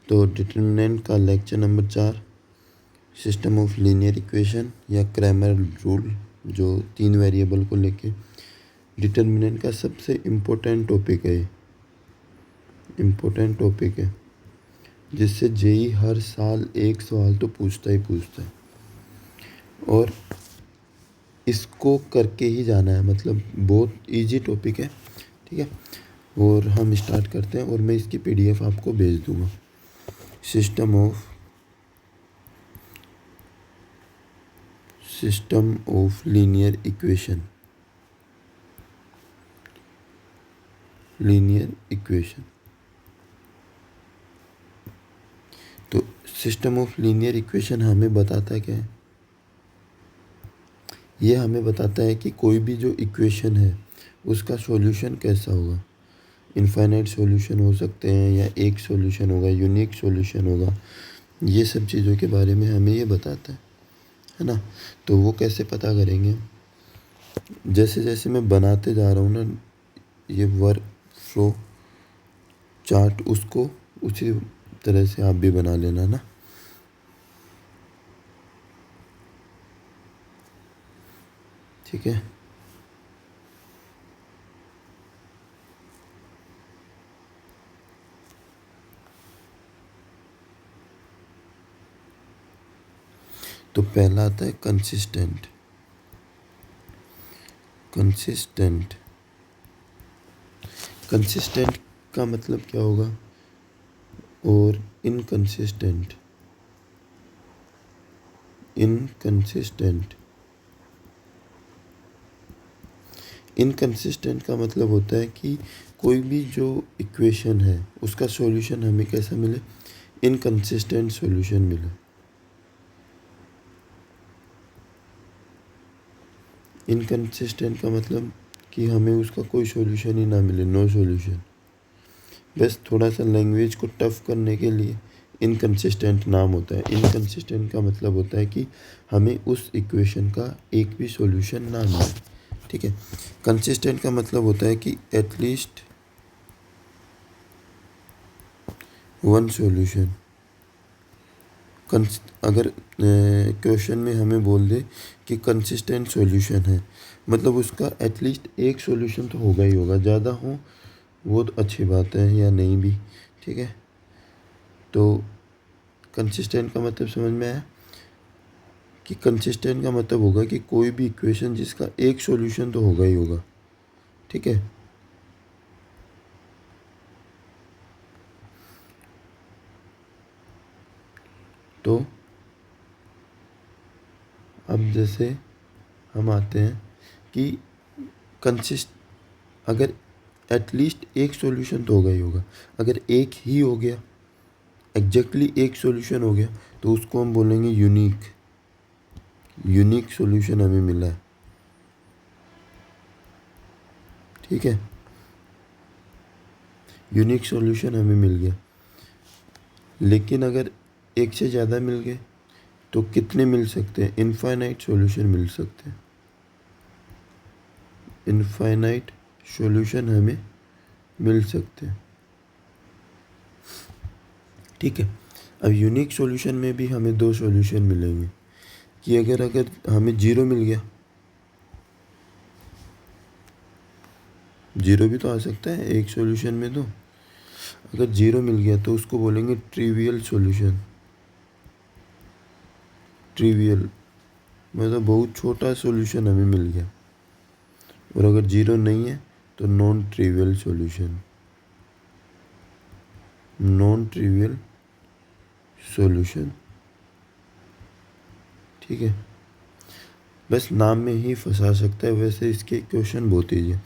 तो डिटर्मिनेंट का lecture number 4, system of linear equation या क्रैमर रूल, जो 3 वेरिएबल को लेके डिटर्मिनेंट का सबसे इम्पोर्टेंट टॉपिक है। इम्पोर्टेंट टॉपिक है जिससे जेई हर साल एक सवाल तो पूछता है और इसको करके ही जाना है, मतलब बहुत इजी टॉपिक है। ठीक है, और हम स्टार्ट करते हैं और मैं इसकी पीडीएफ आपको भेज दूंगा। System of linear equation. तो सिस्टम ऑफ लीनियर इक्वेशन हमें बताता क्या है? ये हमें बताता है कि कोई भी जो इक्वेशन है उसका सॉल्यूशन कैसा होगा। इनफाइनाइट सॉल्यूशन हो सकते हैं या एक सॉल्यूशन होगा, यूनिक सॉल्यूशन होगा। ये सब चीज़ों के बारे में हमें ये बताता है ना। तो वो कैसे पता करेंगे? जैसे जैसे मैं बनाते जा रहा हूँ ना ये वर्क फ्लो चार्ट, उसको उसी तरह से आप भी बना लेना ना। ठीक है, तो पहला आता है कंसिस्टेंट का मतलब क्या होगा? और इनकंसिस्टेंट का मतलब होता है कि कोई भी जो इक्वेशन है उसका सॉल्यूशन हमें कैसा मिले? इनकंसिस्टेंट सॉल्यूशन मिले। इनकंसिस्टेंट का मतलब कि हमें उसका कोई सॉल्यूशन ही ना मिले, नो सॉल्यूशन। बस थोड़ा सा लैंग्वेज को टफ करने के लिए इनकंसिस्टेंट नाम होता है। इनकंसिस्टेंट का मतलब होता है कि हमें उस इक्वेशन का एक भी सॉल्यूशन ना मिले। ठीक है, कंसिस्टेंट का मतलब होता है कि एटलीस्ट वन सॉल्यूशन। अगर क्वेश्चन में हमें बोल दे कि कंसिस्टेंट सॉल्यूशन है, मतलब उसका एटलीस्ट एक सॉल्यूशन तो होगा ही होगा। ज़्यादा हो वो तो अच्छी बात है, या नहीं भी। ठीक है, तो कंसिस्टेंट का मतलब समझ में आया कि कंसिस्टेंट का मतलब होगा कि कोई भी इक्वेशन जिसका एक सॉल्यूशन तो होगा ही होगा। ठीक है, तो अब जैसे हम आते हैं कि अगर एटलीस्ट एक सॉल्यूशन तो होगा ही होगा। अगर एक ही हो गया, एग्जैक्टली एक सॉल्यूशन हो गया, तो उसको हम बोलेंगे यूनिक सॉल्यूशन हमें मिला है। ठीक है, यूनिक सॉल्यूशन हमें मिल गया। लेकिन अगर एक से ज़्यादा मिल गए तो कितने मिल सकते हैं? इनफाइनाइट सॉल्यूशन मिल सकते हैं। इनफाइनाइट सॉल्यूशन हमें मिल सकते हैं। ठीक है, अब यूनिक सॉल्यूशन में भी हमें 2 सॉल्यूशन मिलेंगे कि अगर हमें 0 मिल गया, 0 भी तो आ सकता है एक सॉल्यूशन में। तो अगर 0 मिल गया तो उसको बोलेंगे ट्रिवियल सॉल्यूशन। ट्रिवियल मतलब बहुत छोटा सॉल्यूशन हमें मिल गया। और अगर 0 नहीं है तो नॉन ट्रिवियल सॉल्यूशन। ठीक है, बस नाम में ही फंसा सकता है, वैसे इसके क्वेश्चन बहुत ईजी है।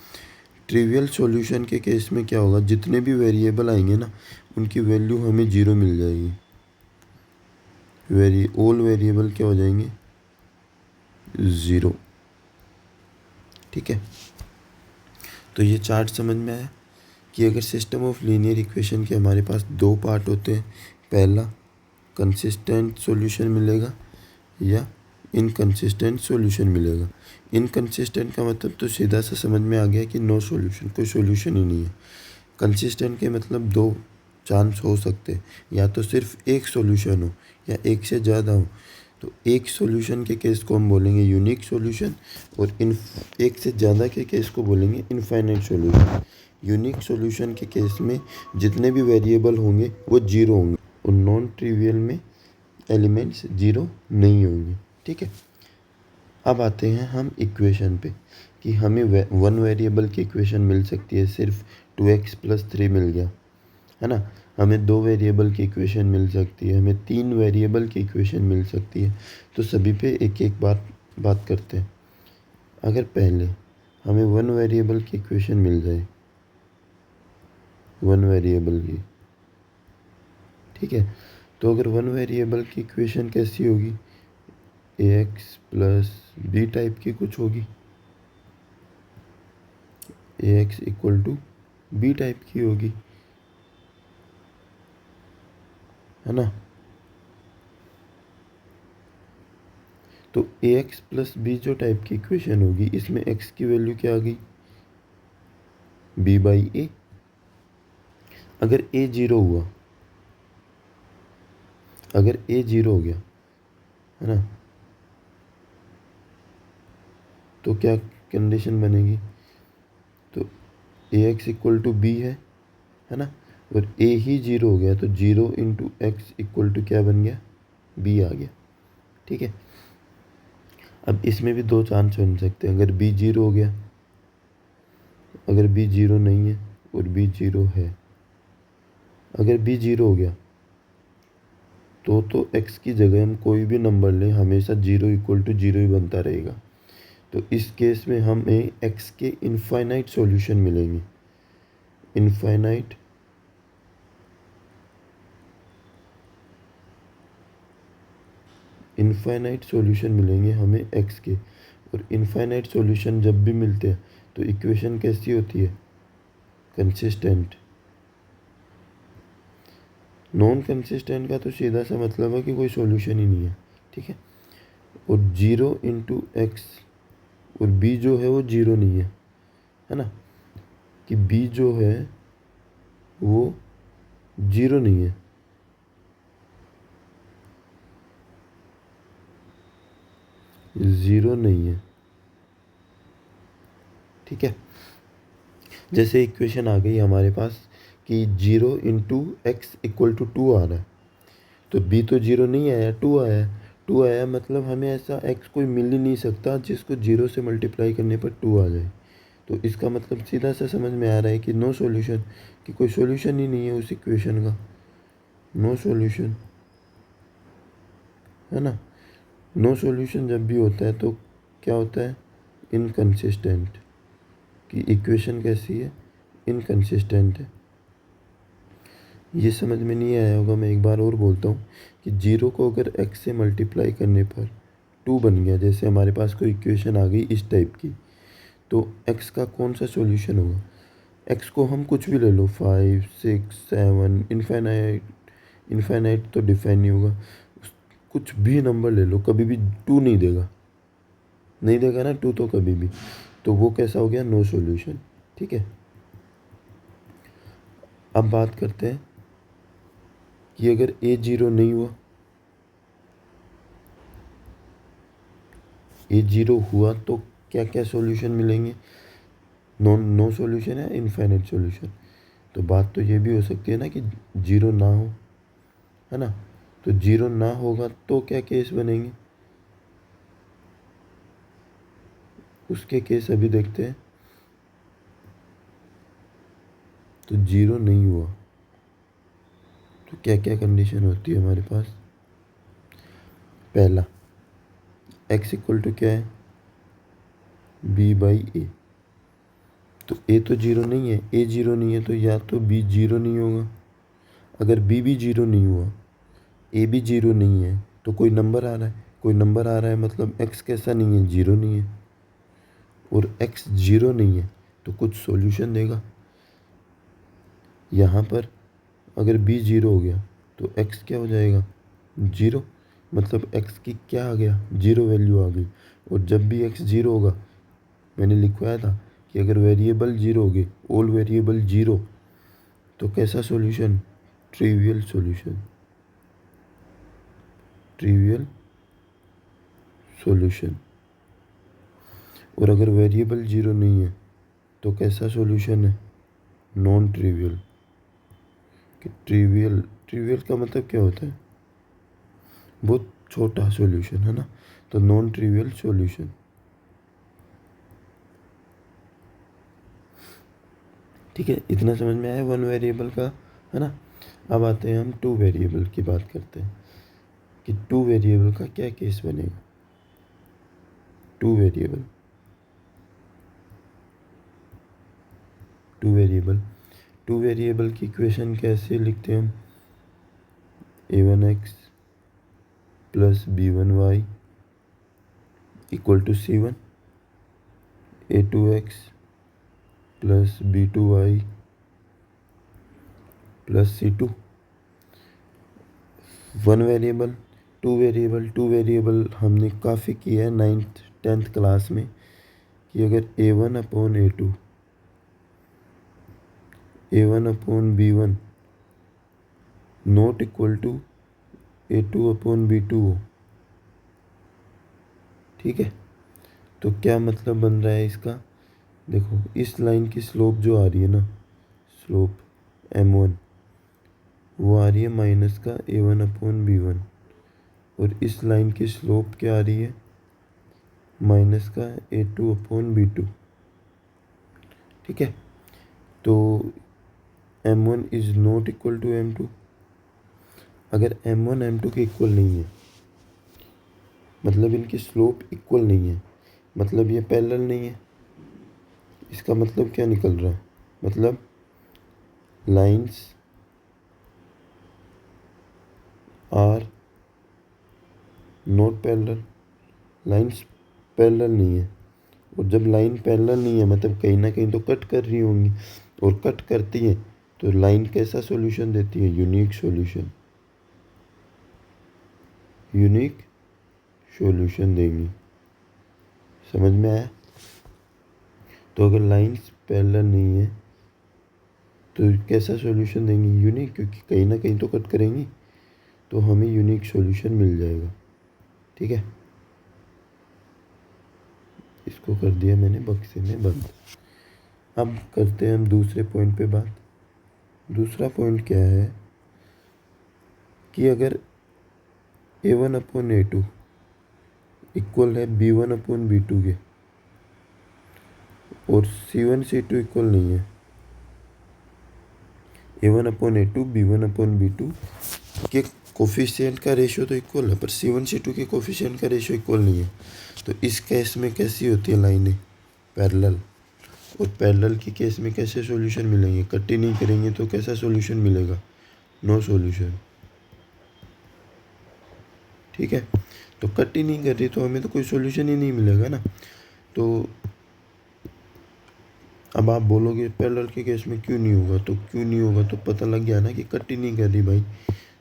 ट्रिवियल सॉल्यूशन के केस में क्या होगा? जितने भी वेरिएबल आएंगे ना उनकी वैल्यू हमें 0 मिल जाएगी। ऑल वेरिएबल क्या हो जाएंगे? 0। ठीक है, तो ये चार्ट समझ में आया कि अगर सिस्टम ऑफ लीनियर इक्वेशन के हमारे पास 2 पार्ट होते हैं, पहला कंसिस्टेंट सॉल्यूशन मिलेगा या इनकंसिस्टेंट सॉल्यूशन मिलेगा। इनकंसिस्टेंट का मतलब तो सीधा सा समझ में आ गया कि नो सॉल्यूशन, कोई सॉल्यूशन ही नहीं है। कंसिस्टेंट के मतलब 2 चांस हो सकते हैं, या तो सिर्फ एक सॉल्यूशन हो या एक से ज़्यादा हो। तो एक सॉल्यूशन के केस को हम बोलेंगे यूनिक सॉल्यूशन, और एक से ज़्यादा के केस को बोलेंगे इनफाइनाइट सॉल्यूशन। यूनिक सॉल्यूशन के केस में जितने भी वेरिएबल होंगे वो जीरो होंगे, और नॉन ट्रिवियल में एलिमेंट्स जीरो नहीं होंगे। ठीक है, अब आते हैं हम इक्वेशन पे कि हमें वन वेरिएबल की इक्वेशन मिल सकती है, सिर्फ 2x+3 मिल गया है ना। हमें दो वेरिएबल की इक्वेशन मिल सकती है, हमें तीन वेरिएबल की इक्वेशन मिल सकती है। तो सभी पे एक एक बात करते हैं। अगर पहले हमें वन वेरिएबल की इक्वेशन मिल जाए, वन वेरिएबल की, ठीक है, तो अगर वन वेरिएबल की इक्वेशन कैसी होगी, ax+b टाइप की कुछ होगी, ax=b टाइप की होगी, है ना। तो ax+b जो टाइप की इक्वेशन होगी, इसमें x की वैल्यू क्या आ गई, b/a। अगर a जीरो हुआ, अगर a जीरो हो गया, है ना, तो क्या कंडीशन बनेगी, तो ax=b है ना, और a ही जीरो हो गया, तो 0 × x क्या बन गया, b आ गया। ठीक है, अब इसमें भी दो चांस बन सकते हैं। अगर b जीरो हो गया, अगर b जीरो नहीं है और b जीरो है, अगर b जीरो हो गया तो x की जगह हम कोई भी नंबर लें, हमेशा 0 = 0 ही बनता रहेगा। तो इस केस में हमें x के इनफाइनाइट सॉल्यूशन मिलेंगे, इनफाइनाइट सॉल्यूशन मिलेंगे हमें x के। और इनफाइनाइट सॉल्यूशन जब भी मिलते हैं तो इक्वेशन कैसी होती है, कंसिस्टेंट। नॉन कंसिस्टेंट का तो सीधा सा मतलब है कि कोई सॉल्यूशन ही नहीं है। ठीक है, और 0 × x, और b जो है वो जीरो नहीं है ना, कि b जो है वो जीरो नहीं है, ज़ीरो नहीं है। ठीक है, जैसे इक्वेशन आ गई हमारे पास कि 0 × x=2 आ रहा है, तो b तो जीरो नहीं आया, 2 आया। 2 आया मतलब हमें ऐसा x कोई मिल ही नहीं सकता जिसको 0 से मल्टीप्लाई करने पर 2 आ जाए। तो इसका मतलब सीधा सा समझ में आ रहा है कि नो सॉल्यूशन, कि कोई सॉल्यूशन ही नहीं है उस इक्वेशन का, नो सॉल्यूशन, है ना। नो सॉल्यूशन जब भी होता है तो क्या होता है, इनकंसिस्टेंट, कि इक्वेशन कैसी है, इनकंसिस्टेंट है। ये समझ में नहीं आया होगा, मैं एक बार और बोलता हूँ कि 0 को अगर x से मल्टीप्लाई करने पर 2 बन गया, जैसे हमारे पास कोई इक्वेशन आ गई इस टाइप की, तो x का कौन सा सॉल्यूशन होगा, x को हम कुछ भी ले लो, 5, 6, 7, इनफाइनाइट तो डिफाइन नहीं होगा, कुछ भी नंबर ले लो, कभी भी 2 नहीं देगा, नहीं देगा ना 2 तो कभी भी, तो वो कैसा हो गया, नो सॉल्यूशन। ठीक है, अब बात करते हैं कि अगर a जीरो नहीं हुआ, a जीरो हुआ तो क्या क्या सॉल्यूशन मिलेंगे, नो सॉल्यूशन है, इनफाइनाइट सॉल्यूशन। तो बात तो ये भी हो सकती है ना कि जीरो ना हो, है ना। तो जीरो ना होगा तो क्या केस बनेंगे, उसके केस अभी देखते हैं। तो जीरो नहीं हुआ तो क्या क्या कंडीशन होती है हमारे पास, पहला x क्या है, b/a। तो a तो जीरो नहीं है, a जीरो नहीं है, तो या तो b जीरो नहीं होगा। अगर b भी जीरो नहीं हुआ, a भी जीरो नहीं है, तो कोई नंबर आ रहा है, कोई नंबर आ रहा है मतलब x कैसा नहीं है, जीरो नहीं है, और x जीरो नहीं है तो कुछ सॉल्यूशन देगा। यहाँ पर अगर b जीरो हो गया तो x क्या हो जाएगा, जीरो, मतलब x की क्या आ गया, जीरो वैल्यू आ गई। और जब भी x जीरो होगा, मैंने लिखवाया था कि अगर वेरिएबल जीरो हो गए, ऑल वेरिएबल जीरो, तो कैसा solution, trivial solution, trivial solution. और अगर वेरिएबल जीरो नहीं है तो कैसा सॉल्यूशन है? Non trivial. कि ट्रिवियल, ट्रिवियल का मतलब क्या होता है? बहुत छोटा सॉल्यूशन, है ना? तो नॉन ट्रिवियल सॉल्यूशन। ठीक है, इतना समझ में आया वन वेरिएबल का, है ना? अब आते हैं हम टू वेरिएबल की बात करते हैं कि टू वेरिएबल का क्या केस बनेगा। टू वेरिएबल, टू वेरिएबल की इक्वेशन कैसे लिखते हैं हम? a1x plus b1y equal to c1, a2x plus b2y plus c2। One variable, two variable हमने काफ़ी किया है 9th 10th क्लास में कि अगर a1 upon a2, a1 upon b1 not equal to a2 upon b2 हो, ठीक है, तो क्या मतलब बन रहा है इसका? देखो, इस लाइन की स्लोप जो आ रही है ना, स्लोप m1, वो आ रही है माइनस का a1 अपॉन b1, और इस लाइन की स्लोप क्या आ रही है? माइनस का a2 अपॉन b2। ठीक है, तो m1 is not equal to m2। अगर m1 m2 के इक्वल नहीं है, मतलब इनकी स्लोप इक्वल नहीं है, मतलब ये पैरेलल नहीं है। इसका मतलब क्या निकल रहा है? मतलब lines are not parallel, lines parallel नहीं है। और जब लाइन पैरेलल नहीं है मतलब कहीं ना कहीं तो कट कर रही होंगी, और कट करती है तो लाइन कैसा सॉल्यूशन देती है? यूनिक सॉल्यूशन, यूनिक सॉल्यूशन देंगी। समझ में आया? तो अगर लाइंस पैरेलल नहीं है तो कैसा सॉल्यूशन देंगी? यूनिक, क्योंकि कहीं ना कहीं तो कट करेंगी, तो हमें यूनिक सॉल्यूशन मिल जाएगा। ठीक है, इसको कर दिया मैंने बक्से में बंद। अब करते हैं हम दूसरे पॉइंट पे बात। दूसरा पॉइंट क्या है कि अगर a1 अपॉन a2 इक्वल है b1 अपॉन b2 के, और c1 c2 इक्वल नहीं है, a1 upon a2 b1 upon b2 के कोफिशिएंट का रेशियो तो इक्वल है, पर c1 c2 के कोफिशिएंट का रेशियो इक्वल नहीं है। तो इस केस में कैसी होती है लाइनें? पैरेलल। और पैरेलल की केस में कैसे सॉल्यूशन मिलेंगे? कट ही नहीं करेंगे तो कैसा सॉल्यूशन मिलेगा? No solution. ठीक है, तो कट ही नहीं कर रही तो हमें तो कोई सॉल्यूशन ही नहीं मिलेगा ना। तो अब आप बोलोगे पैरेलल के केस में क्यों नहीं होगा? तो क्यों नहीं होगा तो पता लग गया ना कि कट ही नहीं कर रही भाई।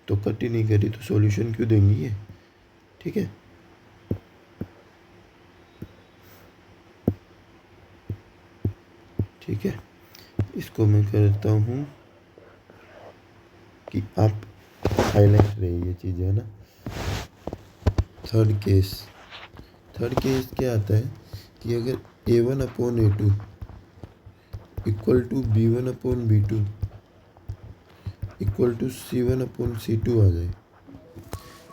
तो कट ही नहीं कर रही तो सॉल्यूशन क्यों देंगी ये? ठीक है, ठीक है, इसको मैं करता हूँ कि आप हाईलाइट रहे ये चीज़ें, है ना। थर्ड केस क्या आता है कि अगर a1 upon a2 equal to b1 upon b2 equal to c1 upon c2 आ जाए।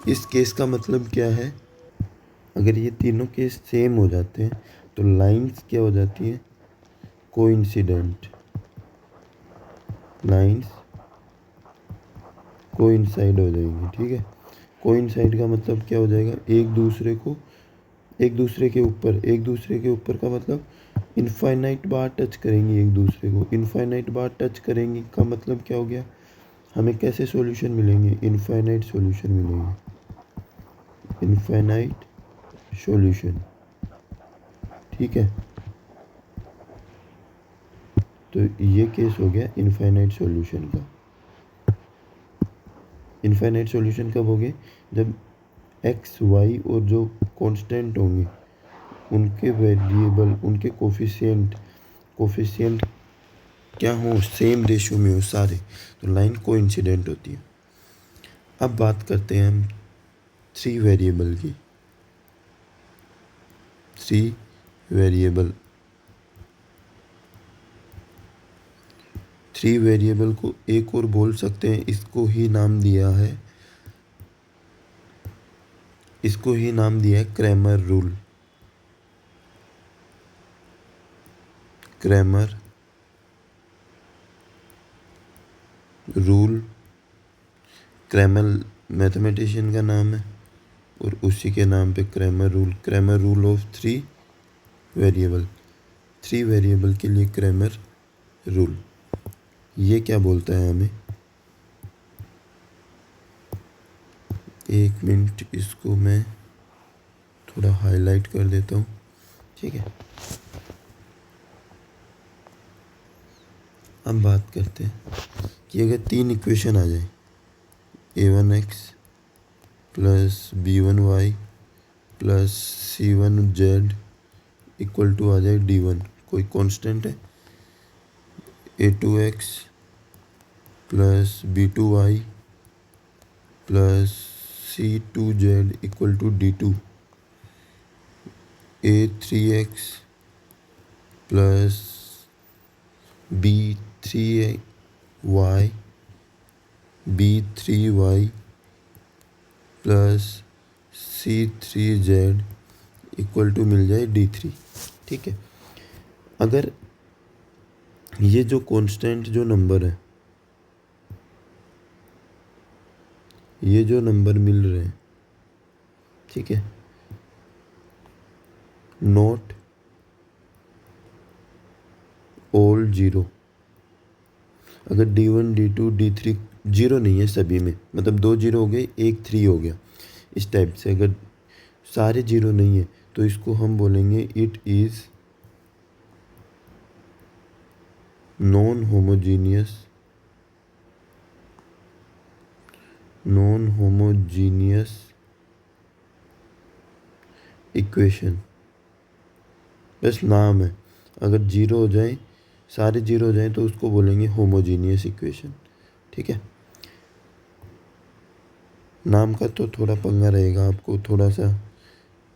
इस केस का मतलब क्या है? अगर ये तीनों केस सेम हो जाते हैं तो लाइंस क्या हो जाती हैं? कोइंसिडेंट। लाइंस कोइंसाइड हो जाएंगी। ठीक है, कोइंसाइड का मतलब क्या हो जाएगा? एक दूसरे के ऊपर का मतलब इनफाइनाइट बार टच करेंगी एक दूसरे को। इनफाइनाइट बार टच करेंगी का मतलब क्या हो गया? हमें कैसे सॉल्यूशन मिलेंगे? इनफाइनाइट सॉल्यूशन मिलेंगे, इनफाइनाइट सॉल्यूशन। ठीक है, तो ये केस हो गया इनफाइनाइट सॉल्यूशन का। इनफाइनाइट सॉल्यूशन कब होंगे? जब एक्स वाई और जो कांस्टेंट होंगे उनके वेरिएबल, उनके कोफिशिएंट क्या हो, सेम रेशियो में हो सारे, तो लाइन कोइंसिडेंट होती है। अब बात करते हैं हम 3 वेरिएबल की। 3 वेरिएबल 3 वेरिएबल को एक और बोल सकते हैं, इसको ही नाम दिया है Cramer rule. Cramer rule, Cramer mathematician का नाम है और उसी के नाम पे Cramer rule of 3 variable. 3 variable के लिए क्रैमर रूल। ये क्या बोलता है हमें, एक मिनट, इसको मैं थोड़ा हाईलाइट कर देता हूँ, ठीक है। अब बात करते हैं कि अगर 3 इक्वेशन आ जाए, a1x plus b1y plus c1z equal to आ जाए d1, कोई कांस्टेंट है, a2x plus b2y plus c2z equal to d2, a3x plus b3y plus c3z equal to मिल जाए d3, ठीक है। अगर ये जो कांस्टेंट जो नंबर है, ये जो नंबर मिल रहे हैं, ठीक है, नॉट ऑल जीरो, अगर d1 d2 d3 जीरो नहीं है सभी में, मतलब 2 जीरो हो गए, 1 3 हो गया, इस टाइप से अगर सारे जीरो नहीं है तो इसको हम बोलेंगे it is non homogeneous equation. बस नाम है, अगर जीरो हो जाए, सारे जीरो हो जाए तो उसको बोलेंगे होमोजीनियस इक्वेशन, ठीक है। नाम का तो थोड़ा पंगा रहेगा, आपको थोड़ा सा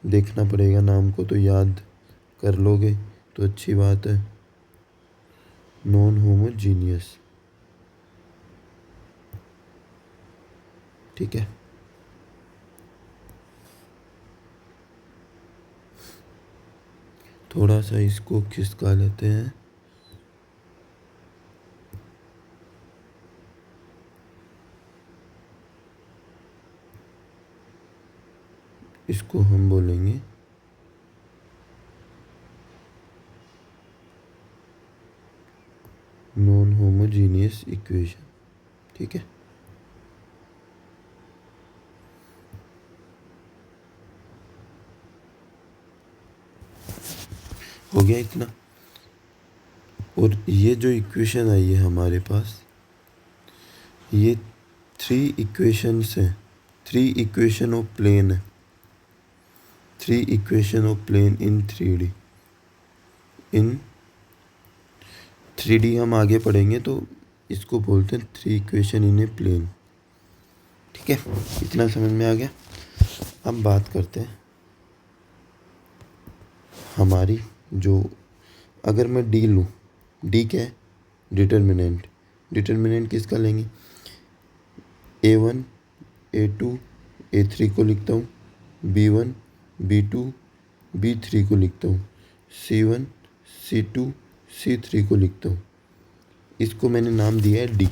देखना पड़ेगा, नाम को तो याद कर लोगे तो अच्छी बात है। नॉन होमोजीनियस, ठीक है। थोड़ा सा इसको खिसका लेते हैं, इसको हम बोलेंगे नॉन होमोजीनियस इक्वेशन, ठीक है। हो गया इतना। और ये जो इक्वेशन आई है हमारे पास, ये 3 इक्वेशंस हैं, 3 इक्वेशन ऑफ प्लेन है, 3 equation of plane in 3D। In 3D हम आगे पढ़ेंगे तो इसको बोलते हैं 3 इक्वेशन इन ए प्लेन, ठीक है। इतना समझ में आ गया। अब बात करते हैं हमारी जो, अगर मैं डी लूँ, डी क्या है, डिटर्मिनेंट किसका लेंगे, a1 a2 a3 को लिखता हूँ, b1 b2 b3 को लिखता हूँ, c1 c2 c3 को लिखता हूँ। इसको मैंने नाम दिया है डी,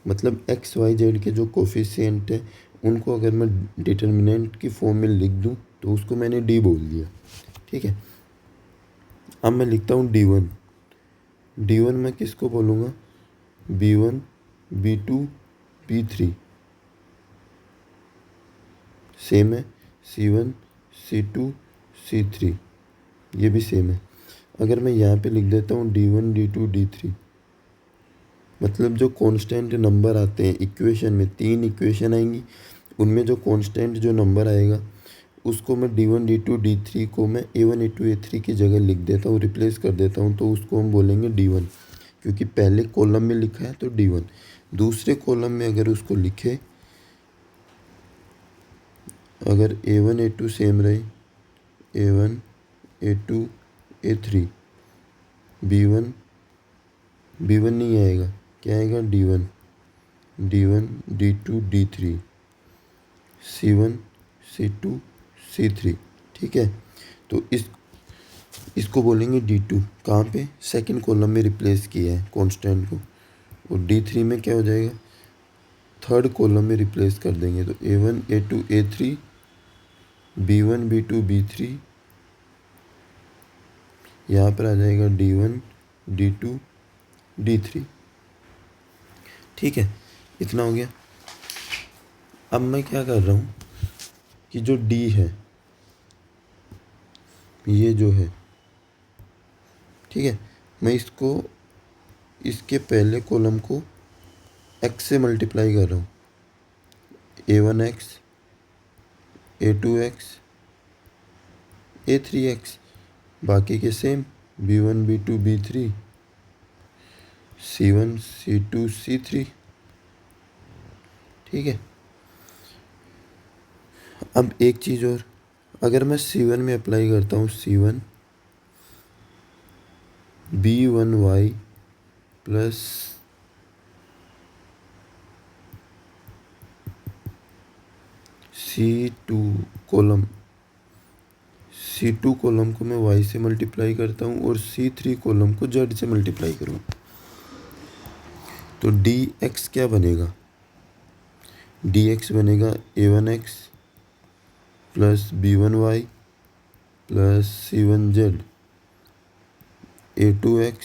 मतलब एक्स वाई जेड के जो कोफिशिएंट है उनको अगर मैं डिटर्मिनेंट की फॉर्म में लिख दूँ तो उसको मैंने डी बोल दिया, ठीक है। अब मैं लिखता हूँ d1 मैं किसको बोलूँगा, b1 b2 b3, सेम है, c1 c2 c3, ये भी सेम है। अगर मैं यहाँ पे लिख देता हूँ d1 d2 d3, मतलब जो कांस्टेंट नंबर आते हैं इक्वेशन में, 3 इक्वेशन आएंगी, उनमें जो कांस्टेंट जो नंबर आएगा उसको मैं d1 d2 d3 को मैं a1 a2 a3 की जगह लिख देता हूँ, रिप्लेस कर देता हूँ, तो उसको हम बोलेंगे d1। क्योंकि पहले कॉलम में लिखा है तो D1। दूसरे कॉलम में अगर उसको लिखे, अगर A1 A2 सेम रहे, A1 A2 A3, B1 नहीं आएगा, क्या आएगा D1 D2 D3, C1 C2 C3। ठीक है, तो इसको बोलेंगे D2। कहाँ पे? सेकंड कॉलम में रिप्लेस किया है कांस्टेंट को। और D3 में क्या हो जाएगा? थर्ड कॉलम में रिप्लेस कर देंगे, तो A1 A2 A3, B1 B2 B3, यहाँ पर आ जाएगा D1 D2 D3। ठीक है, इतना हो गया। अब मैं क्या कर रहा हूँ कि जो D है, ये जो है, ठीक है, मैं इसके पहले कॉलम को x से मल्टीप्लाई कर रहा हूँ। A1x A2x A3x, बाकी के same, B1 B2 B3, C1 C2 C3। ठीक है, अब एक चीज़ और, अगर मैं C1 में अप्लाई करता हूँ C1 B1y plus C2 column, C2 column को मैं y से मल्टीप्लाई करता हूँ और C3 कॉलम को z से मल्टीप्लाई करूँ, तो dx क्या बनेगा? dx बनेगा A1x plus B1y plus C1z, A2x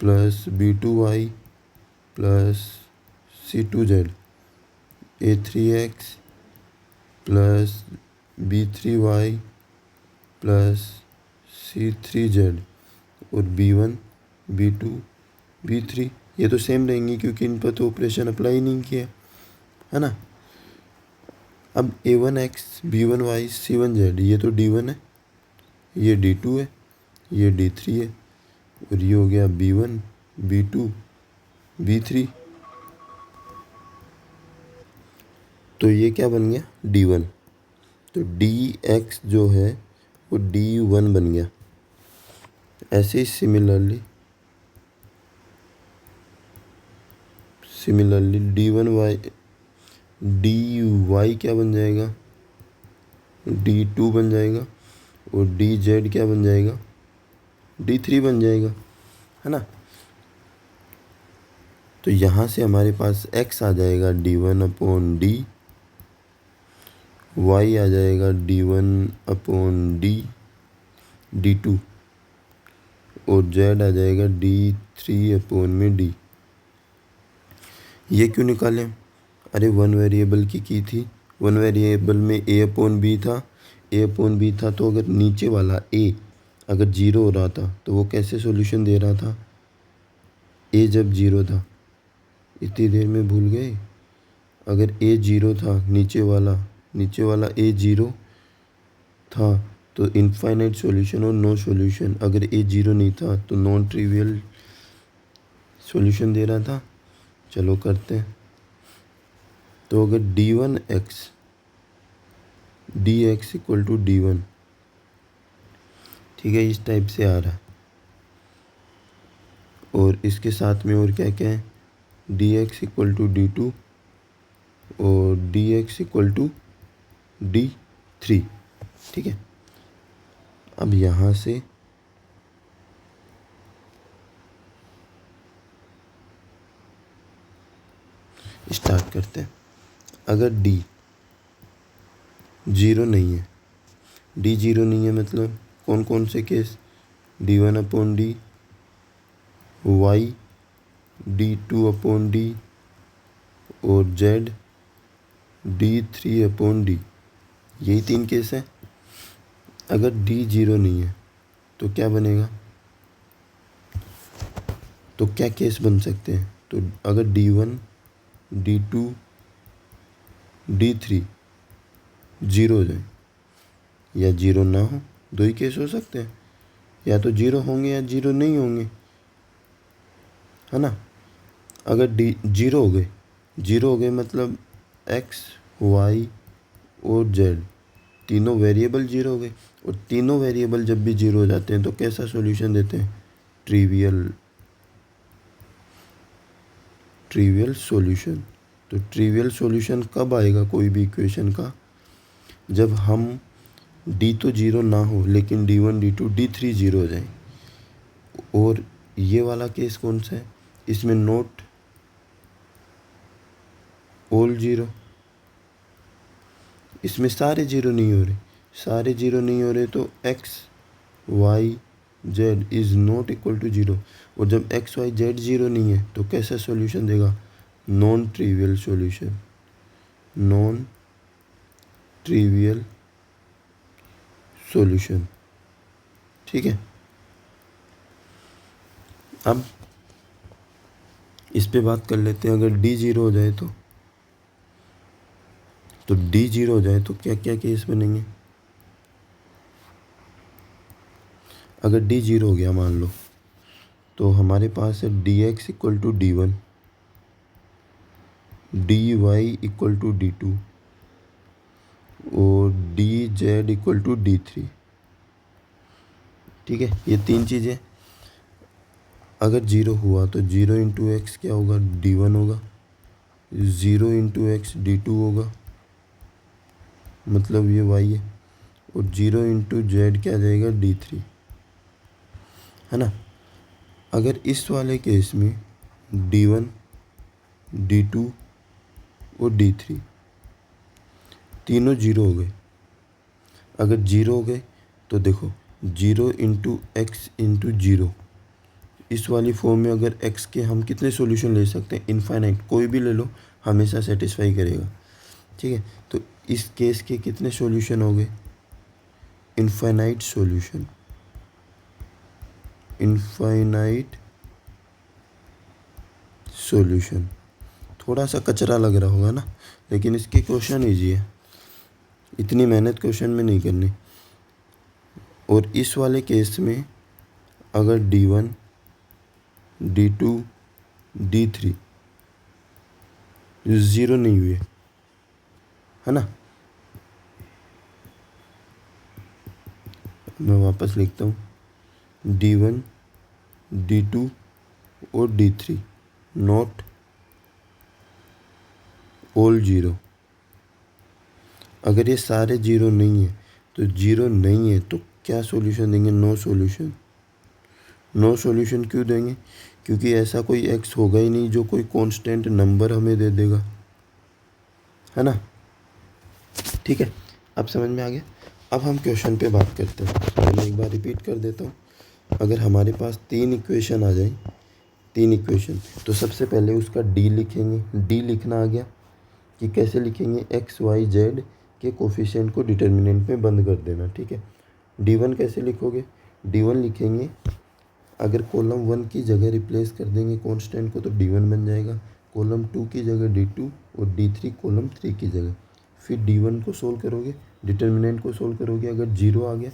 plus B2y plus C2z, A3x plus B3y plus C3z, और B1 B2 B3 ये तो सेम रहेंगी क्योंकि इन पर तो ऑपरेशन अप्लाई नहीं किया, है ना। अब A1x B1y C1z, ये तो D1 है, ये D2 है, ये D3 है, और ये हो गया B1 B2 B3। तो ये क्या बन गया? D1। तो dx जो है वो D1 बन गया। ऐसे ही सिमिलरली dy क्या बन जाएगा? D2 बन जाएगा, और dz क्या बन जाएगा? D3 बन जाएगा, है ना। तो यहाँ से हमारे पास x आ जाएगा D1/d, y आ जाएगा D1/d D2, और z आ जाएगा D3/d। ये क्यों निकालें? अरे वन वेरिएबल की थी, वन वेरिएबल में a/b था, a/b था, तो अगर नीचे वाला a अगर 0 हो रहा था तो वो कैसे सॉल्यूशन दे रहा था? a जब 0 था, इतनी देर में भूल गए, अगर a 0 था, नीचे वाला a 0 था तो इनफाइनाइट सॉल्यूशन और नो सॉल्यूशन। अगर a 0 नहीं था तो नॉन ट्रिवियल सॉल्यूशन दे रहा था। चलो करते हैं। तो अगर d1x dx equal to D1, ठीक है, इस टाइप से आ रहा है, और इसके साथ में और क्या क्या है? dx इक्वल टू D2 और dx इक्वल टू D3। ठीक है, अब यहाँ से स्टार्ट करते हैं। अगर d 0 नहीं है, d 0 नहीं है मतलब कौन कौन से केस? D1/d, y D2/d, और z D3/d, यही 3 केस हैं। अगर d 0 नहीं है तो क्या बनेगा? तो क्या केस बन सकते हैं? तो अगर D1 D2 D3 0 हो जाए या 0 ना हो, दो ही केस हो सकते हैं, या तो 0 होंगे या 0 नहीं होंगे। है ना। अगर डी जीरो हो गए मतलब एक्स वाई और जेड तीनों वेरिएबल जीरो हो गए। और तीनों वेरिएबल जब भी जीरो हो जाते हैं तो कैसा सॉल्यूशन देते हैं? Trivial solution. तो ट्रिवियल सॉल्यूशन कब आएगा कोई भी इक्वेशन का? जब हम डी तो जीरो ना हो लेकिन D1 D2 D3 जीरो हो जाए। और ये वाला केस कौन सा है? इसमें नोट ऑल जीरो, इसमें सारे जीरो नहीं हो रहे। सारे जीरो नहीं हो रहे तो x y z is not equal to zero. और जब एक्स वाई जेड जीरो नहीं है तो कैसा सॉल्यूशन देगा? Non trivial solution. Non trivial solution, ठीक है। अब इस पे बात कर लेते हैं। अगर डी जीरो हो जाए तो डी जीरो हो जाए तो क्या क्या केस बनेंगे? अगर डी जीरो हो गया मान लो तो हमारे पास है d x equal to D1, d y equal to D2 और D Z equal to D3, ठीक है। ये तीन चीज़ें अगर जीरो हुआ तो जीरो इंटू एक्स क्या होगा? D1 होगा। ज़ीरो इंटू एक्स D2 होगा, मतलब ये वाई है। और जीरो इंटू जेड क्या आ जाएगा? D3, है ना। अगर इस वाले केस में D1 D2 और D3 तीनों जीरो हो गए। अगर जीरो हो गए तो देखो zero into x into zero, इस वाली फॉर्म में अगर एक्स के हम कितने सॉल्यूशन ले सकते हैं? इनफाइनाइट, कोई भी ले लो हमेशा सेटिस्फाई करेगा, ठीक है। तो इस केस के कितने सॉल्यूशन हो गए? Infinite solution. Infinite solution. थोड़ा सा कचरा लग रहा होगा ना, लेकिन इसके क्वेश्चन ईजी है, इतनी मेहनत क्वेश्चन में नहीं करनी। और इस वाले केस में अगर D1 D2 D3 ज़ीरो नहीं हुए, है ना। मैं वापस लिखता हूँ D1 D2 और D3 नॉट ऑल जीरो। अगर ये सारे जीरो नहीं है तो जीरो नहीं है तो क्या सॉल्यूशन देंगे? No solution. नो सॉल्यूशन क्यों देंगे? क्योंकि ऐसा कोई एक्स होगा ही नहीं जो कोई कांस्टेंट नंबर हमें दे देगा, है ना, ठीक है। अब समझ में आ गया। अब हम क्वेश्चन पे बात करते हैं। मैं एक बार रिपीट कर देता हूँ। अगर हमारे पास तीन इक्वेशन आ जाए, तीन इक्वेशन, तो सबसे पहले उसका डी लिखेंगे। डी लिखना आ गया कि कैसे लिखेंगे? एक्स वाई जेड के कोफिशिएंट को डिटर्मिनेंट में बंद कर देना, ठीक है। D1 कैसे लिखोगे? D1 लिखेंगे, अगर कॉलम 1 की जगह रिप्लेस कर देंगे कांस्टेंट को तो D1 बन जाएगा। कॉलम 2 की जगह D2 और D3 कॉलम 3 की जगह। फिर D1 को सोल्व करोगे, डिटर्मिनेंट को सोल्व करोगे। अगर जीरो आ गया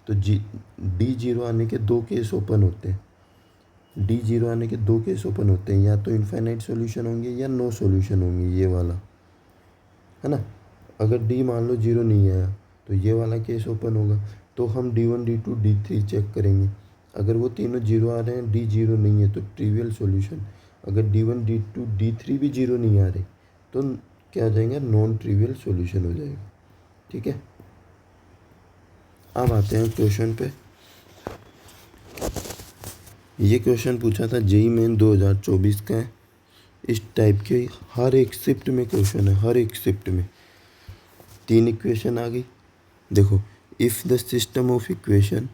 तो डी जीरो आने के दो केस ओपन होते हैं। डी जीरो आने के दो केस ओपन होते हैं, या तो इनफाइनाइट सॉल्यूशन होंगे या नो सॉल्यूशन होंगे, ये वाला, है ना। अगर डी मान लो जीरो नहीं आया तो ये वाला केस ओपन होगा। तो हम D1 D2 D3 चेक करेंगे। अगर वो तीनों जीरो आ रहे हैं, डी जीरो नहीं है तो ट्रिवियल सॉल्यूशन। अगर D1 D2 D3 भी जीरो नहीं आ रहे तो क्या आ जाएगा? नॉन ट्रिवियल सॉल्यूशन हो जाएगा, ठीक है। अब आते हैं क्वेश्चन पे। ये क्वेश्चन पूछा था जेईई मेन 2024 का है। इस टाइप के हर एक शिफ्ट में क्वेश्चन है, हर एक शिफ्ट में। तीन इक्वेशन आ गई। देखो, if the system of equation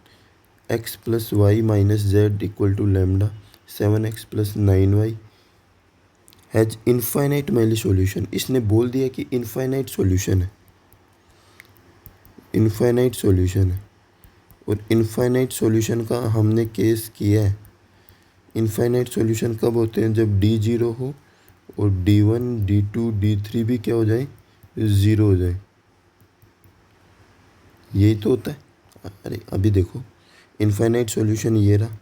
x plus y minus z equal to lambda 7x plus 9y has infinite many solution. इसने बोल दिया कि इनफाइनाइट सॉल्यूशन है, इनफाइनाइट सॉल्यूशन है। और इनफाइनाइट सॉल्यूशन का हमने केस किया है। इनफाइनाइट सॉल्यूशन कब होते हैं? जब डी जीरो हो और D1 D2 D3 भी क्या हो जाए? ज़ीरो हो जाए। यही तो होता है। अरे अभी देखो, इनफाइनाइट सॉल्यूशन ये रहा,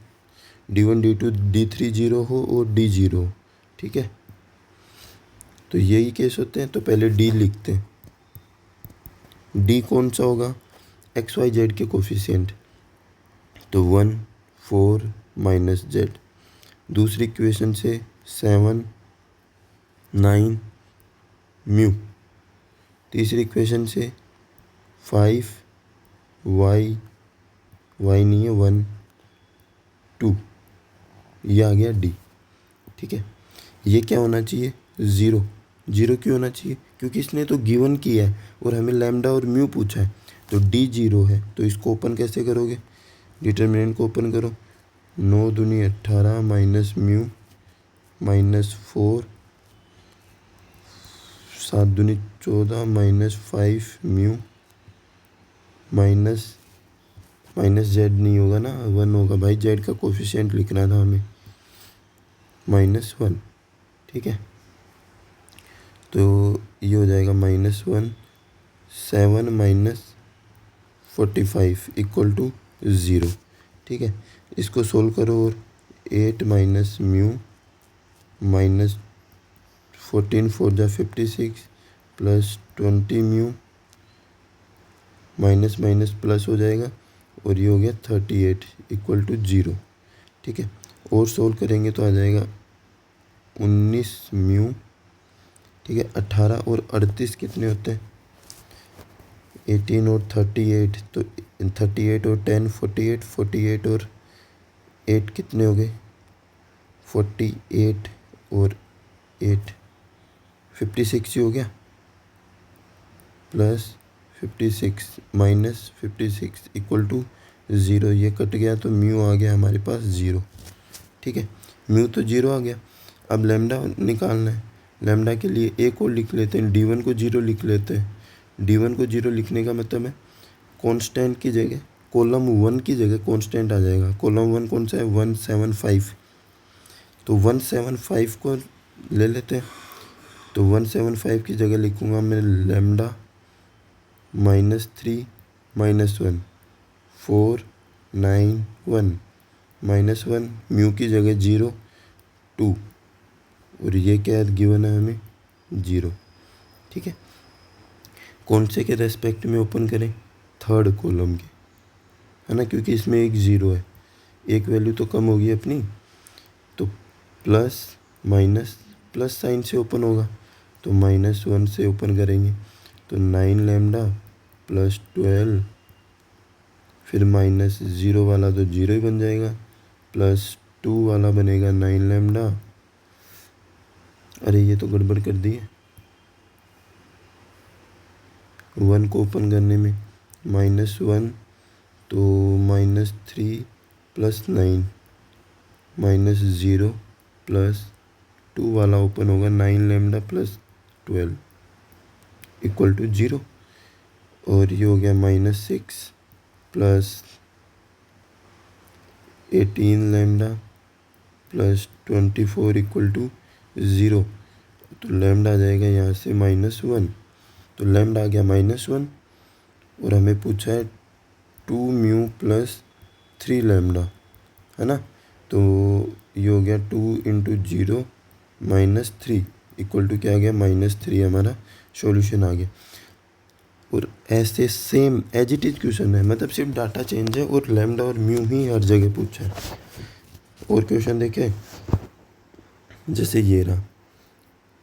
D1 D2 D3 0 हो और D 0 हो, ठीक है। तो यही केस होते हैं। तो पहले D लिखते हैं। D कौन सा होगा? एक्स वाई जेड के कोफिशिएंट, तो 1 4 माइनस जेड। दूसरी इक्वेशन से 7 9 म्यू। तीसरी इक्वेशन से 5 वाई नहीं है 1 2, ये आ गया डी, ठीक है। ये क्या होना चाहिए? ज़ीरो। ज़ीरो क्यों होना चाहिए? क्योंकि इसने तो गिवन किया है और हमें लैम्डा और म्यू पूछा है, तो डी 0 है। तो इसको ओपन कैसे करोगे? डिटर्मिनेंट को ओपन करो। 9 दूनी 18 माइनस म्यू माइनस 4, 7 दूनी 14 माइनस 5 म्यू माइनस जेड नहीं होगा ना, 1 होगा भाई, जेड का कोफिशिएंट लिखना था हमें, -1, ठीक है। तो ये हो जाएगा -1, 7 माइनस 45 इक्वल टू 0, ठीक है। इसको सोल्व करो और 8 माइनस म्यू माइनस 14 4 जा 56 plus 20 mu minus minus plus हो जाएगा और ये हो गया 38 इक्वल टू 0, ठीक है। और सोल्व करेंगे तो आ जाएगा 19 म्यू, ठीक है। 18 और 38 कितने होते हैं? 18 और 38, तो 38 और 10 48, 48 और 8 कितने हो गए? 48 और 8 56 ही हो गया, प्लस 56 माइनस 56 इक्वल टू 0। ये कट गया तो म्यू आ गया हमारे पास 0, ठीक है। म्यू तो 0 आ गया। अब लैम्डा निकालना है। लैम्डा के लिए एक और लिख लेते हैं, D1 को 0 लिख लेते हैं। D1 को 0 लिखने का मतलब है कांस्टेंट की जगह कॉलम 1 की जगह कांस्टेंट आ जाएगा। कॉलम 1 कौन सा है? 175, तो 175 को ले लेते हैं। तो 175 की जगह लिखूँगा मैं लैम्डा -3 -1 4 9 1 -1 म्यू की जगह 0 2, और ये क्या है गिवन है हमें? 0, ठीक है। कौन से के रेस्पेक्ट में ओपन करें? थर्ड कॉलम के, है ना, क्योंकि इसमें एक 0 है, एक वैल्यू तो कम होगी अपनी। तो प्लस माइनस प्लस साइन से ओपन होगा, तो -1 से ओपन करेंगे तो 9 लैम्डा प्लस 12, फिर -0 वाला तो 0 ही बन जाएगा, प्लस 2 वाला बनेगा 9 लैम्डा। अरे ये तो गड़बड़ कर दी है, 1 को ओपन करने में -1, तो -3 प्लस 9 -0 प्लस 2 वाला ओपन होगा 9 लैम्डा प्लस 12 इक्वल टू 0, और ये हो गया -6 plus 18 lambda plus 24 equal to 0। तो लैम्डा आ जाएगा यहाँ से -1, तो लैम्डा आ गया -1, और हमें पूछा है 2 म्यू प्लस 3 लैम्डा, है ना। तो ये हो गया 2 इंटू 0 -3 इक्वल टू क्या आ गया? -3, हमारा सॉल्यूशन आ गया। और ऐसे same as it is question है, मतलब सिर्फ डाटा चेंज है और लैम्डा और म्यू ही हर जगह पूछा है। और क्वेश्चन देखें, जैसे ये रहा,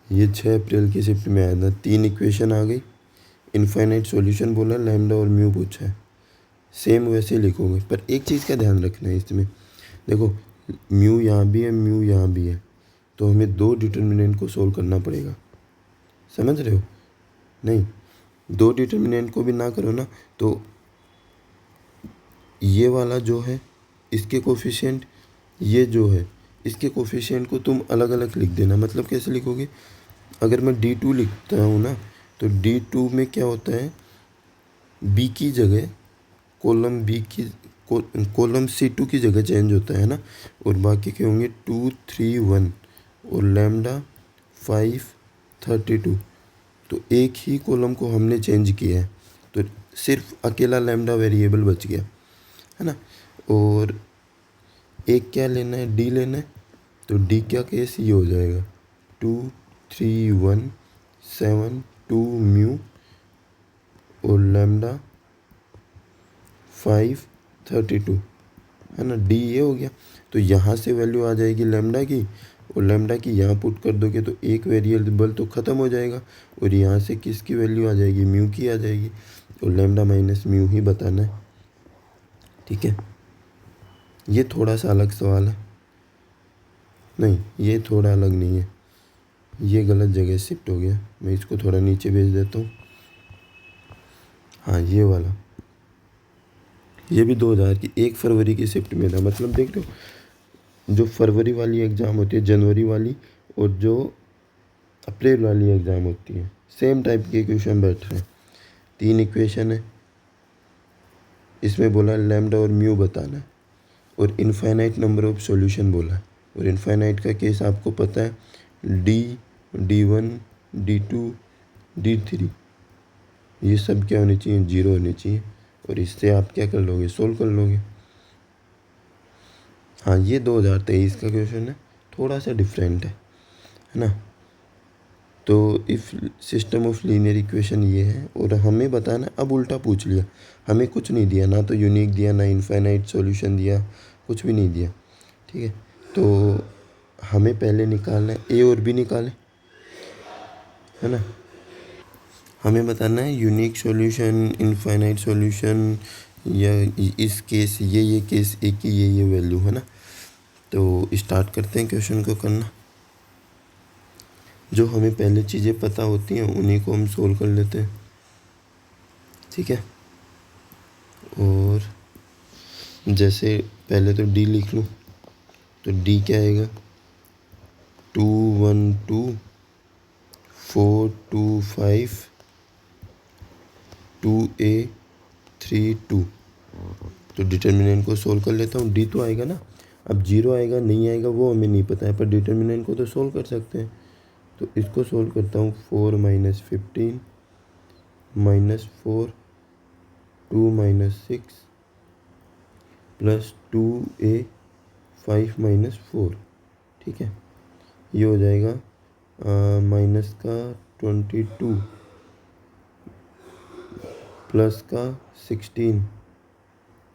ये 6 अप्रैल की शिफ्ट में आया था, 3 इक्वेशन आ गई, इनफाइनाइट सॉल्यूशन बोला, लैम्डा और म्यू पूछा है। सेम वैसे ही लिखोगे, पर एक चीज़ का ध्यान रखना है इसमें, देखो म्यू यहाँ भी है, म्यू यहाँ भी है, तो हमें 2 डिटर्मिनेंट को सोल्व करना पड़ेगा, समझ रहे हो? नहीं, 2 डिटर्मिनेंट को भी ना करो ना, तो ये वाला जो है इसके कोफिशिएंट, ये जो है इसके कोफिशिएंट को तुम अलग अलग लिख देना। मतलब कैसे लिखोगे? अगर मैं D2 लिखता हूँ ना, तो D2 में क्या होता है, B की जगह कॉलम कॉलम C2 की जगह चेंज होता है ना, और बाकी के होंगे 2 3 1 और लैम्डा 5 32। तो एक ही कॉलम को हमने चेंज किया है, तो सिर्फ अकेला लैम्डा वेरिएबल बच गया, है ना। और एक क्या लेना है, डी लेना है, तो डी क्या केस ये हो जाएगा 23172 और लैम्डा 532 है ना, डी ये हो गया। तो यहाँ से वैल्यू आ जाएगी लैम्डा की, और लैम्डा की यहाँ पुट कर दोगे तो एक वेरिएबल तो ख़त्म हो जाएगा, और यहाँ से किसकी वैल्यू आ जाएगी, म्यू की आ जाएगी, और लैम्डा माइनस म्यू ही बताना है। ठीक है, ये थोड़ा सा अलग सवाल है, नहीं ये थोड़ा अलग नहीं है, ये गलत जगह शिफ्ट हो गया, मैं इसको थोड़ा नीचे भेज देता हूँ। हाँ ये वाला, ये भी 2000 की 1 फरवरी की शिफ्ट में था। मतलब देख रहे हो, जो फरवरी वाली एग्ज़ाम होती है, जनवरी वाली, और जो अप्रैल वाली एग्ज़ाम होती है, सेम टाइप के क्वेश्चन बैठ रहे हैं। 3 इक्वेशन है, इसमें बोला है लैम्डा और म्यू बताना है, और इनफाइनाइट नंबर ऑफ सॉल्यूशन बोला है। और इनफाइनाइट का केस आपको पता है, D1 D2 D3 ये सब क्या होने चाहिए, 0 होने चाहिए, और इससे आप क्या कर लोगे, सोल्व कर लोगे। हाँ ये 2023 का क्वेश्चन है, थोड़ा सा डिफरेंट है ना। तो if system of linear equation ये है, और हमें बताना, अब उल्टा पूछ लिया, हमें कुछ नहीं दिया, ना तो यूनिक दिया, ना इनफाइनाइट सॉल्यूशन दिया, कुछ भी नहीं दिया। ठीक है, तो हमें पहले निकालना है, ए और बी निकालें, है ना। हमें बताना है यूनिक सॉल्यूशन, इनफाइनाइट सॉल्यूशन, या इस केस ये केस ए की ये वैल्यू है ना। तो स्टार्ट करते हैं क्वेश्चन को करना। जो हमें पहले चीज़ें पता होती हैं उन्हीं को हम सोल्व कर लेते हैं। ठीक है, और जैसे पहले तो डी लिख लूँ, तो डी क्या आएगा, 212 425 2A32। तो डिटर्मिनेंट को सोल्व कर लेता हूँ, डी तो आएगा ना। अब 0 आएगा नहीं आएगा वो हमें नहीं पता है, पर डिटर्मिनेंट को तो सोल्व कर सकते हैं। तो इसको सोल्व करता हूँ, 4 - 15 -4 2 - 6 + 2A 5 - 4। ठीक है, ये हो जाएगा माइनस का 22 प्लस का 16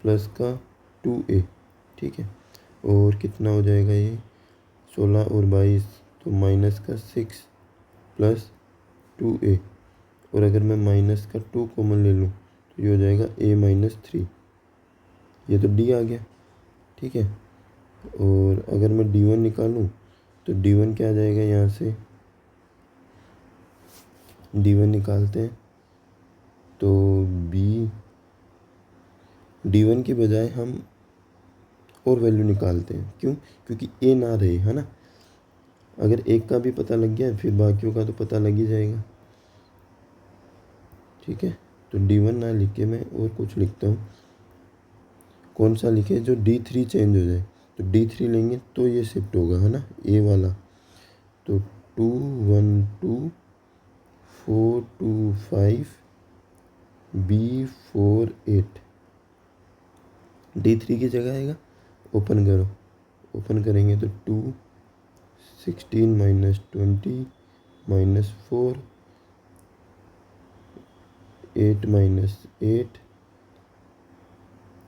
प्लस का 2A। ठीक है, और कितना हो जाएगा ये, 16 और 22, तो माइनस का 6 प्लस 2A, और अगर मैं माइनस का 2 कॉमन ले लूँ तो ये हो जाएगा A - 3। ये तो D आ गया। ठीक है, और अगर मैं D1 निकालूँ तो D1 क्या आ जाएगा, यहाँ से D1 निकालते हैं तो D1 की बजाय हम और वैल्यू निकालते हैं, क्यों, क्योंकि A ना रहे, है ना। अगर एक का भी पता लग गया फिर बाकियों का तो पता लग ही जाएगा। ठीक है, तो D1 ना लिख के मैं और कुछ लिखता हूँ। कौन सा लिखे, जो D3 चेंज हो जाए, तो D3 लेंगे तो ये शिफ्ट होगा, है ना, ए वाला। तो 212 425 B48 D3 की जगह आएगा। ओपन करो, ओपन करेंगे तो 2 16 - 20 -4 8 - 8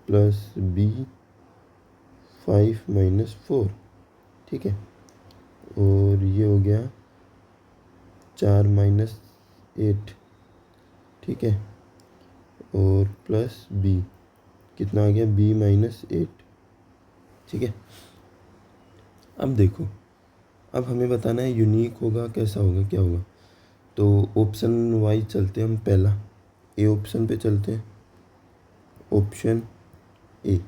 प्लस B5 - 4। ठीक है, और ये हो गया 4 - 8। ठीक है, और प्लस B कितना आ गया, B - 8। ठीक है, अब देखो, अब हमें बताना है यूनिक होगा कैसा होगा, क्या होगा। तो ऑप्शन वाइज चलते हैं हम, पहला ए ऑप्शन पे चलते हैं। ऑप्शन ए,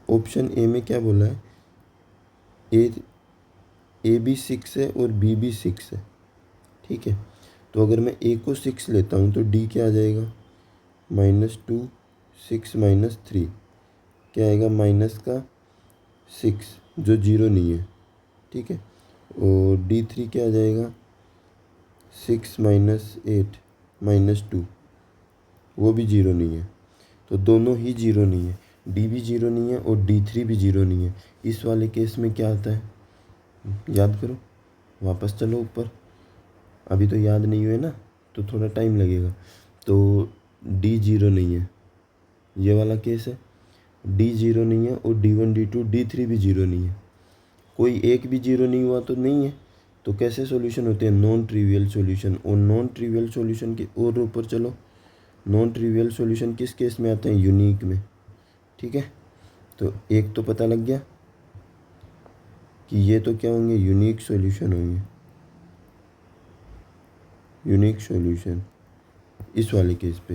ऑप्शन ए में क्या बोला है, ए भी 6 है और बी भी 6 है। ठीक है, तो अगर मैं ए को 6 लेता हूँ तो डी क्या आ जाएगा, -2 6 - 3 क्या आएगा, माइनस का 6 जो 0 नहीं है। ठीक है, और D3 क्या आ जाएगा, 6 - 8 -2 वो भी 0 नहीं है। तो दोनों ही 0 नहीं है, डी भी जीरो नहीं है और D3 भी जीरो नहीं है। इस वाले केस में क्या आता है, याद करो, वापस चलो ऊपर। अभी तो याद नहीं हुए ना, तो थोड़ा टाइम लगेगा। तो D जीरो नहीं है, ये वाला केस है। D जीरो नहीं है और D1 D2 D3 भी जीरो नहीं है। कोई एक भी जीरो नहीं हुआ तो नहीं है। तो कैसे सॉल्यूशन होते हैं, नॉन ट्रिवियल सॉल्यूशन। और नॉन ट्रिवियल सॉल्यूशन के और ऊपर चलो, नॉन ट्रिवियल सॉल्यूशन किस केस में आते हैं, यूनिक में। ठीक है, तो एक तो पता लग गया कि ये तो क्या होंगे, यूनिक सॉल्यूशन होंगे, यूनिक सॉल्यूशन इस वाले केस पे,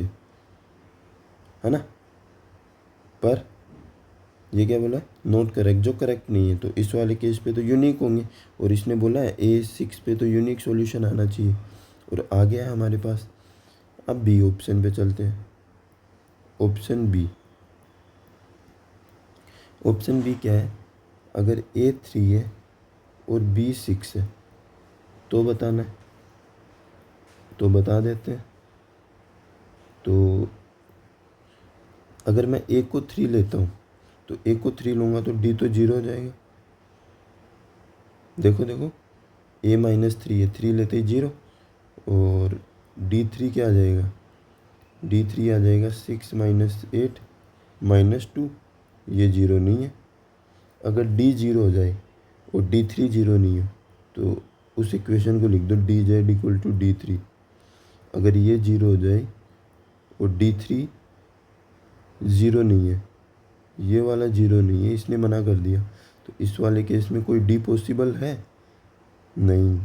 है ना। पर ये क्या बोला, नॉट करेक्ट, जो करेक्ट नहीं है। तो इस वाले केस पे तो यूनिक होंगे। और इसने बोला है A6 पे तो यूनिक सॉल्यूशन आना चाहिए, और आ गया है हमारे पास। अब बी ऑप्शन पे चलते हैं। ऑप्शन बी, ऑप्शन बी क्या है, अगर A3 है और B6 है तो बताना है, तो बता देते हैं। तो अगर मैं A को 3 लेता हूँ, तो A को 3 लूँगा तो D तो जीरो हो जाएगा। देखो देखो, A-3 है, 3 लेते ही जीरो, और D3 क्या आ जाएगा, D3 आ जाएगा 6 - 8 - 2, ये जीरो नहीं है। अगर D जीरो हो जाए और D3 जीरो नहीं हो, तो उस इक्वेशन को लिख दो DZ = D3। अगर ये जीरो हो जाए और D3 ज़ीरो नहीं है, ये वाला जीरो नहीं है, इसने मना कर दिया, तो इस वाले केस में कोई D पॉसिबल है नहीं।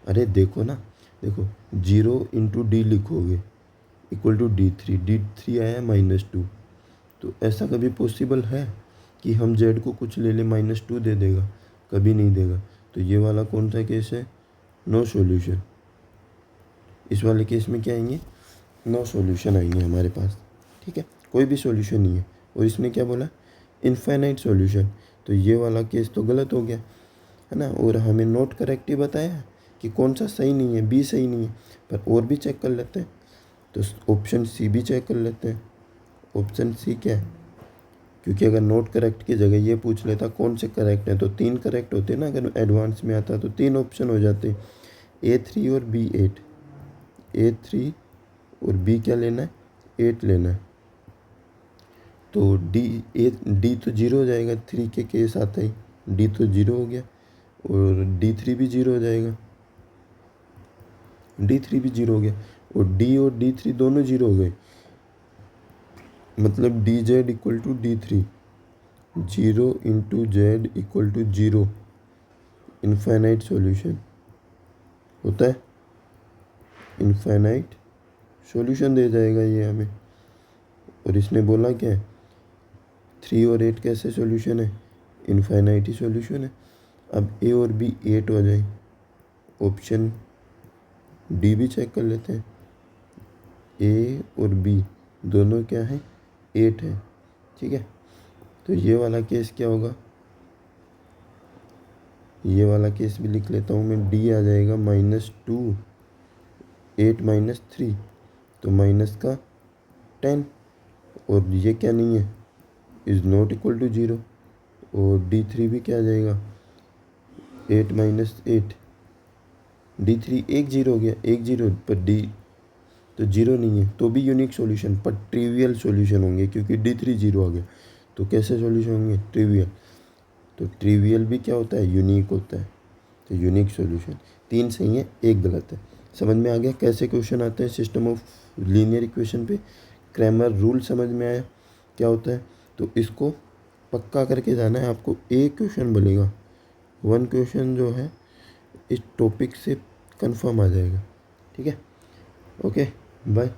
अरे देखो ना, देखो 0 × D लिखोगे = D3, D3 आया -2, तो ऐसा कभी पॉसिबल है कि हम Z को कुछ ले ले -2 दे देगा, कभी नहीं देगा। तो ये वाला कौन सा केस है, नो सॉल्यूशन। इस वाले केस में क्या आएंगे, नो सॉल्यूशन आएंगे हमारे पास। ठीक है, कोई भी सॉल्यूशन नहीं है। और इसने क्या बोला, इनफाइनाइट सॉल्यूशन, तो ये वाला केस तो गलत हो गया, है ना। और हमें नॉट करेक्ट ही बताया कि कौन सा सही नहीं है, बी सही नहीं है। पर और भी चेक कर लेते हैं, तो ऑप्शन सी भी चेक कर लेते हैं। ऑप्शन सी क्या है, क्योंकि अगर नोट करेक्ट की जगह ये पूछ लेता कौन से करेक्ट हैं, तो 3 करेक्ट होते ना। अगर एडवांस में आता तो 3 ऑप्शन हो जाते, A3 और B8। A3 और B क्या लेना है, 8 लेना है। तो D तो जीरो हो जाएगा, 3 के केस आता ही D तो जीरो हो गया, और D3 भी जीरो हो जाएगा, D3 भी जीरो हो गया, और D और D3 दोनों जीरो हो गए। मतलब DZ = D3, 0 × Z = 0, infinite solution होता है, इनफाइनाइट सॉल्यूशन दे जाएगा ये हमें। और इसने बोला क्या है, 3 और 8 कैसे सॉल्यूशन है, इनफाइनाइट ही सॉल्यूशन है। अब A और B 8 हो जाए, ऑप्शन डी भी चेक कर लेते हैं। A और B दोनों क्या है, 8 है। ठीक है, तो ये वाला केस क्या होगा, ये वाला केस भी लिख लेता हूँ मैं। D आ जाएगा -2, 8 - 3, तो माइनस का 10, और ये क्या नहीं है, इज़ नॉट इक्वल टू 0। और D3 भी क्या आ जाएगा, 8 - 8, D3 एक जीरो हो गया, एक जीरो, पर D तो जीरो नहीं है, तो भी यूनिक सॉल्यूशन, पर ट्रिवियल सॉल्यूशन होंगे, क्योंकि D3 जीरो आ गया। तो कैसे सॉल्यूशन होंगे, ट्रिवियल। तो ट्रिवियल भी क्या होता है, यूनिक होता है। तो यूनिक सॉल्यूशन 3 सही है, 1 गलत है। समझ में आ गया कैसे क्वेश्चन आते हैं सिस्टम ऑफ लीनियर इक्वेशन पे। क्रैमर रूल समझ में आया क्या होता है। तो इसको पक्का करके जाना है आपको। एक क्वेश्चन बोलेगा, 1 क्वेश्चन जो है इस टॉपिक से कंफर्म आ जाएगा। ठीक है, ओके, बाय।